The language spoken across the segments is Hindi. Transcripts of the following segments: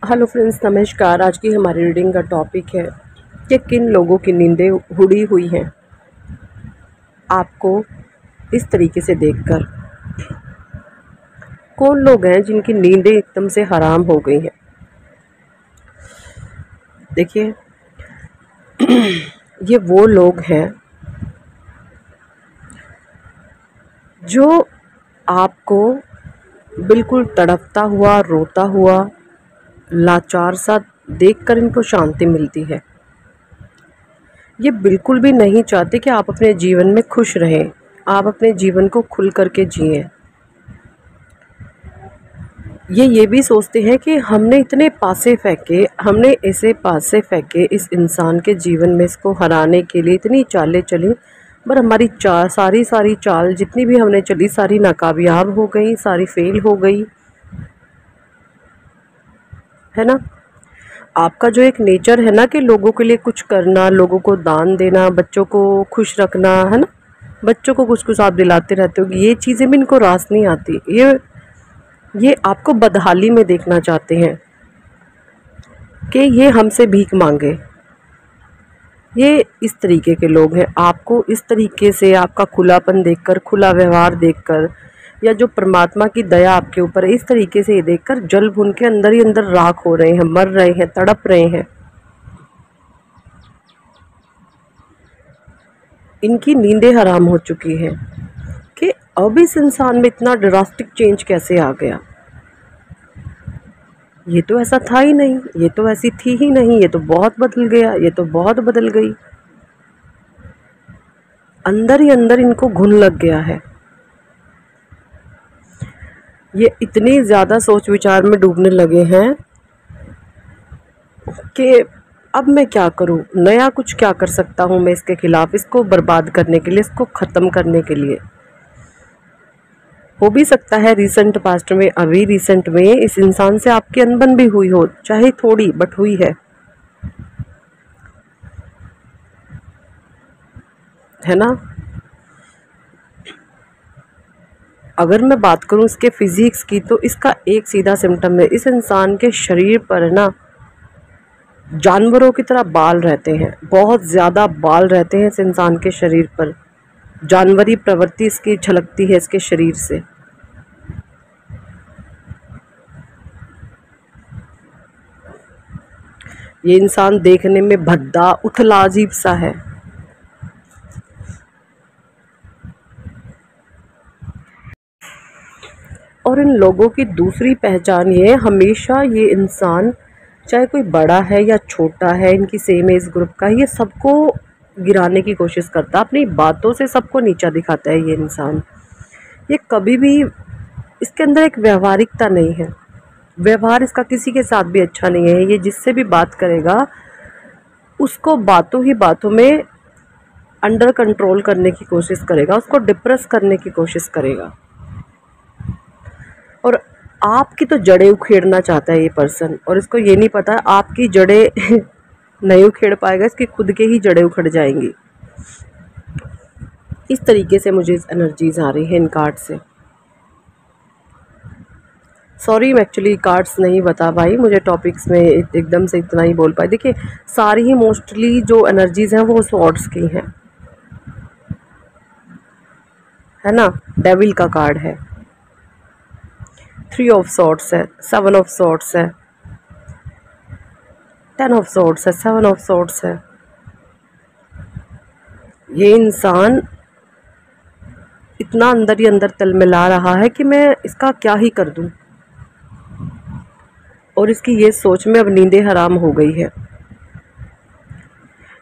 हेलो फ्रेंड्स, नमस्कार। आज की हमारी रीडिंग का टॉपिक है कि किन लोगों की नींदें उड़ी हुई हैं आपको इस तरीके से देखकर। कौन लोग हैं जिनकी नींदें एकदम से हराम हो गई हैं। देखिए, ये वो लोग हैं जो आपको बिल्कुल तड़पता हुआ, रोता हुआ, लाचार सा देखकर इनको शांति मिलती है। ये बिल्कुल भी नहीं चाहते कि आप अपने जीवन में खुश रहें, आप अपने जीवन को खुल करके जिएं। ये भी सोचते हैं कि हमने इतने पासे फेंके, हमने ऐसे पासे फेंके इस इंसान के जीवन में, इसको हराने के लिए इतनी चालें चली, पर हमारी सारी चाल जितनी भी हमने चली सारी नाकामयाब हो गई, सारी फेल हो गई, है ना। आपका जो एक नेचर है ना कि लोगों के लिए कुछ करना, लोगों को दान देना, बच्चों को खुश रखना, है ना, बच्चों को कुछ कुछ आप दिलाते रहते हो, ये चीज़ें भी इनको रास नहीं आती। ये आपको बदहाली में देखना चाहते हैं कि ये हमसे भीख मांगे। ये इस तरीके के लोग हैं। आपको इस तरीके से आपका खुलापन देखकर, खुला व्यवहार देखकर, या जो परमात्मा की दया आपके ऊपर है, इस तरीके से ये देखकर जल भून के अंदर ही अंदर राख हो रहे हैं, मर रहे हैं, तड़प रहे हैं। इनकी नींदें हराम हो चुकी हैं कि अब इस इंसान में इतना ड्रास्टिक चेंज कैसे आ गया। ये तो ऐसा था ही नहीं, ये तो ऐसी थी ही नहीं, ये तो बहुत बदल गया, ये तो बहुत बदल गई। अंदर ही अंदर इनको घुन लग गया है। ये इतनी ज़्यादा सोच विचार में डूबने लगे हैं कि अब मैं क्या करूं, नया कुछ क्या कर सकता हूं मैं इसके खिलाफ, इसको बर्बाद करने के लिए, इसको ख़त्म करने के लिए। हो भी सकता है रिसेंट पास्ट में, अभी रिसेंट में इस इंसान से आपकी अनबन भी हुई हो, चाहे थोड़ी बट हुई है ना। अगर मैं बात करूं इसके फिजिक्स की, तो इसका एक सीधा सिम्टम है, इस इंसान के शरीर पर ना जानवरों की तरह बाल रहते हैं, बहुत ज़्यादा बाल रहते हैं इस इंसान के शरीर पर। जानवरी प्रवृत्ति इसकी झलकती है इसके शरीर से। ये इंसान देखने में भद्दा, उथला, अजीब सा है। और इन लोगों की दूसरी पहचान ये है, हमेशा ये इंसान चाहे कोई बड़ा है या छोटा है, इनकी सेम एज ग्रुप का, ये सबको गिराने की कोशिश करता है, अपनी बातों से सबको नीचा दिखाता है ये इंसान। ये कभी भी, इसके अंदर एक व्यवहारिकता नहीं है, व्यवहार इसका किसी के साथ भी अच्छा नहीं है। ये जिससे भी बात करेगा उसको बातों ही बातों में अंडर कंट्रोल करने की कोशिश करेगा, उसको डिप्रेस करने की कोशिश करेगा। और आपकी तो जड़ें उखेड़ना चाहता है ये पर्सन, और इसको ये नहीं पता आपकी जड़ें नहीं उखेड़ पाएगा, इसकी खुद के ही जड़ें उखड़ जाएंगी। इस तरीके से मुझे एनर्जीज आ रही है इन कार्ड से। सॉरी, मैं एक्चुअली कार्ड्स नहीं बता पाई, मुझे टॉपिक्स में एकदम से इतना ही बोल पाई। देखिए, सारी ही मोस्टली जो एनर्जीज हैं वो स्वॉर्ड्स की हैं, है ना। डेविल का कार्ड है, 3 ऑफ सॉर्ड्स है, 7 ऑफ सॉर्ड्स है, 10 ऑफ सॉर्ड्स है, 7 ऑफ सॉर्ड्स है। ये इंसान इतना अंदर ही अंदर तलमिला रहा है कि मैं इसका क्या ही कर दूं, और इसकी ये सोच में अब नींदें हराम हो गई है।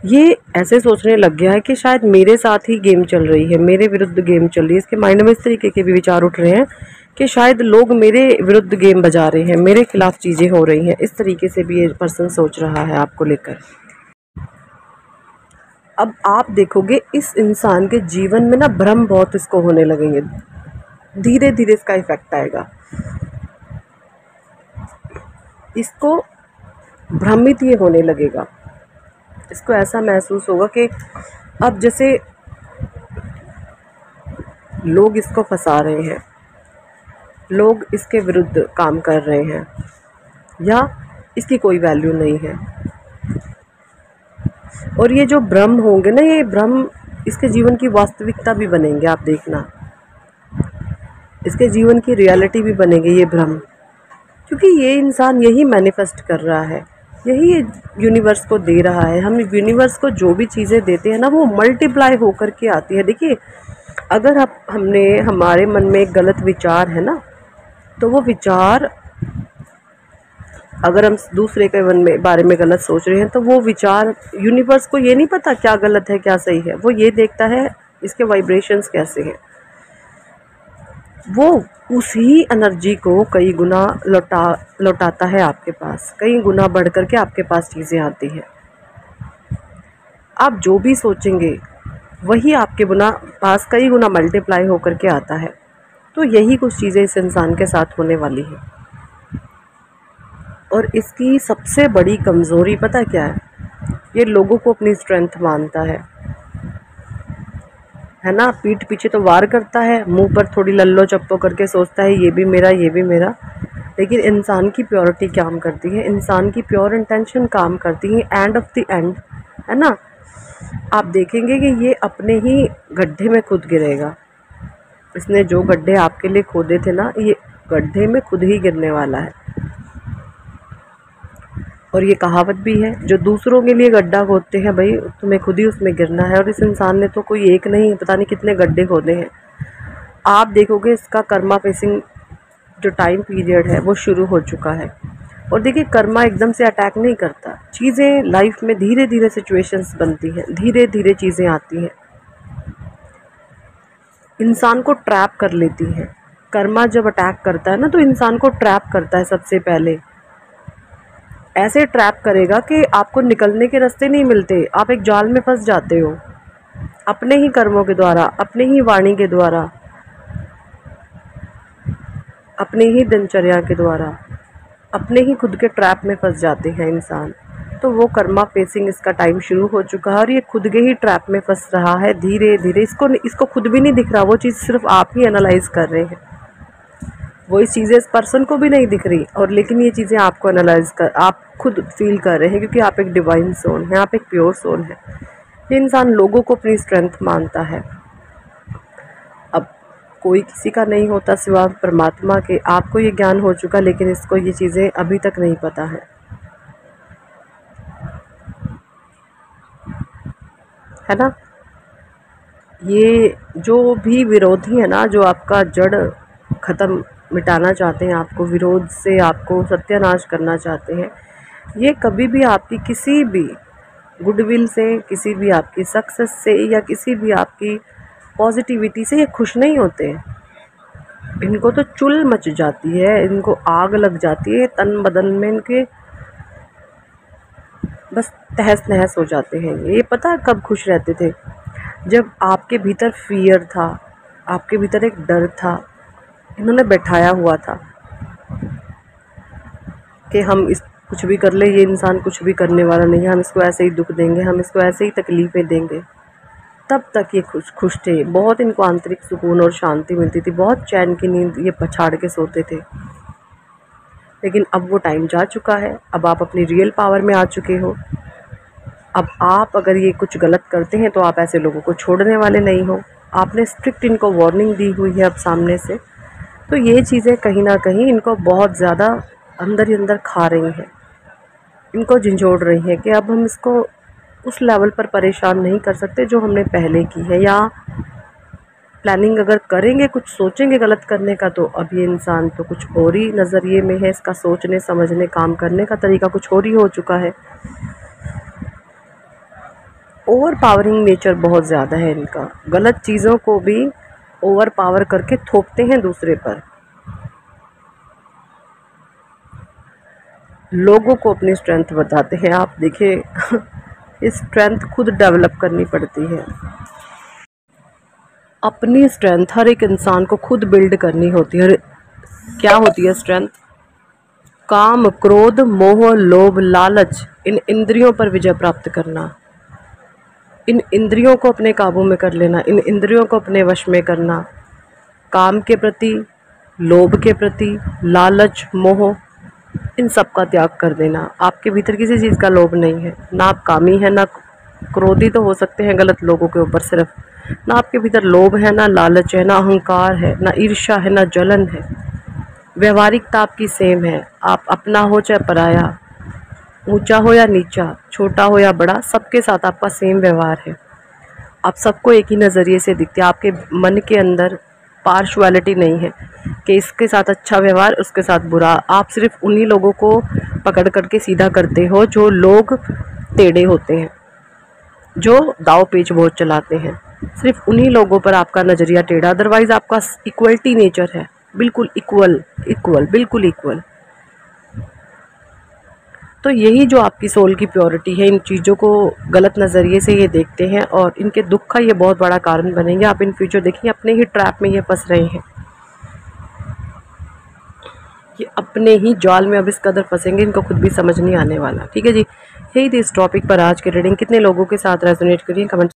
ये ऐसे सोचने लग गया है कि शायद मेरे साथ ही गेम चल रही है, मेरे विरुद्ध गेम चल रही है। इसके माइंड में इस तरीके के भी विचार उठ रहे हैं कि शायद लोग मेरे विरुद्ध गेम बजा रहे हैं, मेरे खिलाफ चीज़ें हो रही हैं। इस तरीके से भी ये पर्सन सोच रहा है आपको लेकर। अब आप देखोगे इस इंसान के जीवन में ना भ्रम बहुत इसको होने लगेंगे, धीरे धीरे इसका इफेक्ट आएगा। इसको भ्रमित ये होने लगेगा, इसको ऐसा महसूस होगा कि अब जैसे लोग इसको फंसा रहे हैं, लोग इसके विरुद्ध काम कर रहे हैं, या इसकी कोई वैल्यू नहीं है। और ये जो भ्रम होंगे ना, ये भ्रम इसके जीवन की वास्तविकता भी बनेंगे, आप देखना, इसके जीवन की रियलिटी भी बनेंगे ये भ्रम, क्योंकि ये इंसान यही मैनिफेस्ट कर रहा है, यही यूनिवर्स को दे रहा है। हम यूनिवर्स को जो भी चीज़ें देते हैं ना, वो मल्टीप्लाई होकर के आती है। देखिए, अगर हमने हमारे मन में एक गलत विचार है ना, तो वो विचार, अगर हम दूसरे के मन में बारे में गलत सोच रहे हैं, तो वो विचार, यूनिवर्स को ये नहीं पता क्या गलत है क्या सही है, वो ये देखता है इसके वाइब्रेशंस कैसे हैं, वो उसी एनर्जी को कई गुना लौटाता है आपके पास, कई गुना बढ़ कर के आपके पास चीज़ें आती हैं। आप जो भी सोचेंगे वही आपके पास कई गुना मल्टीप्लाई होकर के आता है। तो यही कुछ चीज़ें इस इंसान के साथ होने वाली हैं। और इसकी सबसे बड़ी कमज़ोरी पता क्या है? ये लोगों को अपनी स्ट्रेंथ मानता है ना। पीठ पीछे तो वार करता है, मुंह पर थोड़ी लल्लो चप्पो करके सोचता है ये भी मेरा, ये भी मेरा। लेकिन इंसान की प्योरिटी काम करती है, इंसान की प्योर इंटेंशन काम करती है। एंड ऑफ द एंड, है ना, आप देखेंगे कि ये अपने ही गड्ढे में खुद गिरेगा। इसने जो गड्ढे आपके लिए खोदे थे ना, ये गड्ढे में खुद ही गिरने वाला है। और ये कहावत भी है, जो दूसरों के लिए गड्ढा खोदते हैं भाई, तुम्हें खुद ही उसमें गिरना है। और इस इंसान ने तो कोई एक नहीं, पता नहीं कितने गड्ढे खोदे हैं। आप देखोगे इसका कर्मा फेसिंग जो टाइम पीरियड है वो शुरू हो चुका है। और देखिए, कर्मा एकदम से अटैक नहीं करता, चीज़ें लाइफ में धीरे धीरे सिचुएशंस बनती हैं, धीरे धीरे चीज़ें आती हैं, इंसान को ट्रैप कर लेती हैं। कर्मा जब अटैक करता है ना, तो इंसान को ट्रैप करता है। सबसे पहले ऐसे ट्रैप करेगा कि आपको निकलने के रास्ते नहीं मिलते, आप एक जाल में फंस जाते हो, अपने ही कर्मों के द्वारा, अपने ही वाणी के द्वारा, अपने ही दिनचर्या के द्वारा, अपने ही खुद के ट्रैप में फंस जाते हैं इंसान। तो वो कर्मा फेसिंग इसका टाइम शुरू हो चुका है, और ये खुद के ही ट्रैप में फंस रहा है धीरे धीरे। इसको खुद भी नहीं दिख रहा, वो चीज़ सिर्फ आप ही एनालाइज कर रहे हैं। वो इस चीज़ें इस पर्सन को भी नहीं दिख रही, और लेकिन ये चीज़ें आपको आप खुद फील कर रहे हैं, क्योंकि आप एक डिवाइन सोल हैं, आप एक प्योर सोल हैं। ये इंसान लोगों को अपनी स्ट्रेंथ मानता है। अब कोई किसी का नहीं होता सिवा परमात्मा के। आपको ये ज्ञान हो चुका, लेकिन इसको ये चीज़ें अभी तक नहीं पता है ना। ये जो भी विरोधी है ना, जो आपका जड़ ख़त्म मिटाना चाहते हैं, आपको विरोध से, आपको सत्यानाश करना चाहते हैं, ये कभी भी आपकी किसी भी गुडविल से, किसी भी आपकी सक्सेस से, या किसी भी आपकी पॉजिटिविटी से ये खुश नहीं होते। इनको तो चुल मच जाती है, इनको आग लग जाती है तन बदन में, इनके बस तहस नहस हो जाते हैं। ये पता है कब खुश रहते थे? जब आपके भीतर फियर था, आपके भीतर एक डर था, इन्होंने बैठाया हुआ था कि हम इस कुछ भी कर ले, ये इंसान कुछ भी करने वाला नहीं है, हम इसको ऐसे ही दुख देंगे, हम इसको ऐसे ही तकलीफ़ें देंगे। तब तक ये खुश थे, बहुत इनको आंतरिक सुकून और शांति मिलती थी, बहुत चैन की नींद ये पछाड़ के सोते थे। लेकिन अब वो टाइम जा चुका है, अब आप अपनी रियल पावर में आ चुके हो। अब आप अगर ये कुछ गलत करते हैं, तो आप ऐसे लोगों को छोड़ने वाले नहीं हो। आपने स्ट्रिक्ट इनको वार्निंग दी हुई है अब सामने से। तो ये चीज़ें कहीं ना कहीं इनको बहुत ज़्यादा अंदर ही अंदर खा रही हैं, इनको झंझोड़ रही हैं कि अब हम इसको उस लेवल पर परेशान नहीं कर सकते जो हमने पहले की है। या प्लानिंग अगर करेंगे, कुछ सोचेंगे गलत करने का, तो अब ये इंसान तो कुछ और ही नज़रिए में है, इसका सोचने समझने काम करने का तरीका कुछ और ही हो चुका है। ओवर पावरिंग नेचर बहुत ज़्यादा है इनका, गलत चीज़ों को भी ओवर पावर करके थोपते हैं दूसरे पर। लोगों को अपनी स्ट्रेंथ बताते हैं। आप देखिए इस स्ट्रेंथ खुद डेवलप करनी पड़ती है। अपनी स्ट्रेंथ हर एक इंसान को खुद बिल्ड करनी होती है। क्या होती है स्ट्रेंथ? काम, क्रोध, मोह, लोभ, लालच, इन इंद्रियों पर विजय प्राप्त करना, इन इंद्रियों को अपने काबू में कर लेना, इन इंद्रियों को अपने वश में करना। काम के प्रति, लोभ के प्रति, लालच, मोह, इन सब का त्याग कर देना। आपके भीतर किसी चीज़ का लोभ नहीं है, ना आप कामी है, ना क्रोधी तो हो सकते हैं गलत लोगों के ऊपर सिर्फ, ना आपके भीतर लोभ है, ना लालच है, ना अहंकार है, ना ईर्ष्या है, ना जलन है। व्यवहारिकता आपकी सेम है। आप अपना हो चाहे पराया, ऊंचा हो या नीचा, छोटा हो या बड़ा, सबके साथ आपका सेम व्यवहार है। आप सबको एक ही नज़रिए से दिखते हैं। आपके मन के अंदर पार्शुअलिटी नहीं है कि इसके साथ अच्छा व्यवहार, उसके साथ बुरा। आप सिर्फ उन्हीं लोगों को पकड़ करके सीधा करते हो जो लोग टेढ़े होते हैं, जो दाव पेच बहुत चलाते हैं। सिर्फ उन्हीं लोगों पर आपका नज़रिया टेढ़ा, अदरवाइज आपका इक्वलिटी नेचर है, बिल्कुल इक्वल इक्वल, बिल्कुल इक्वल। तो यही जो आपकी सोल की प्योरिटी है, इन चीज़ों को गलत नज़रिए से ये देखते हैं और इनके दुख का ये बहुत बड़ा कारण बनेंगे। आप इन फ्यूचर देखिए अपने ही ट्रैप में ये फंस रहे हैं, ये अपने ही जाल में अब इस कदर फंसेंगे, इनको खुद भी समझ नहीं आने वाला। ठीक है जी, यही थी इस टॉपिक पर आज की रीडिंग। कितने लोगों के साथ रेजोनेट करिए कमेंट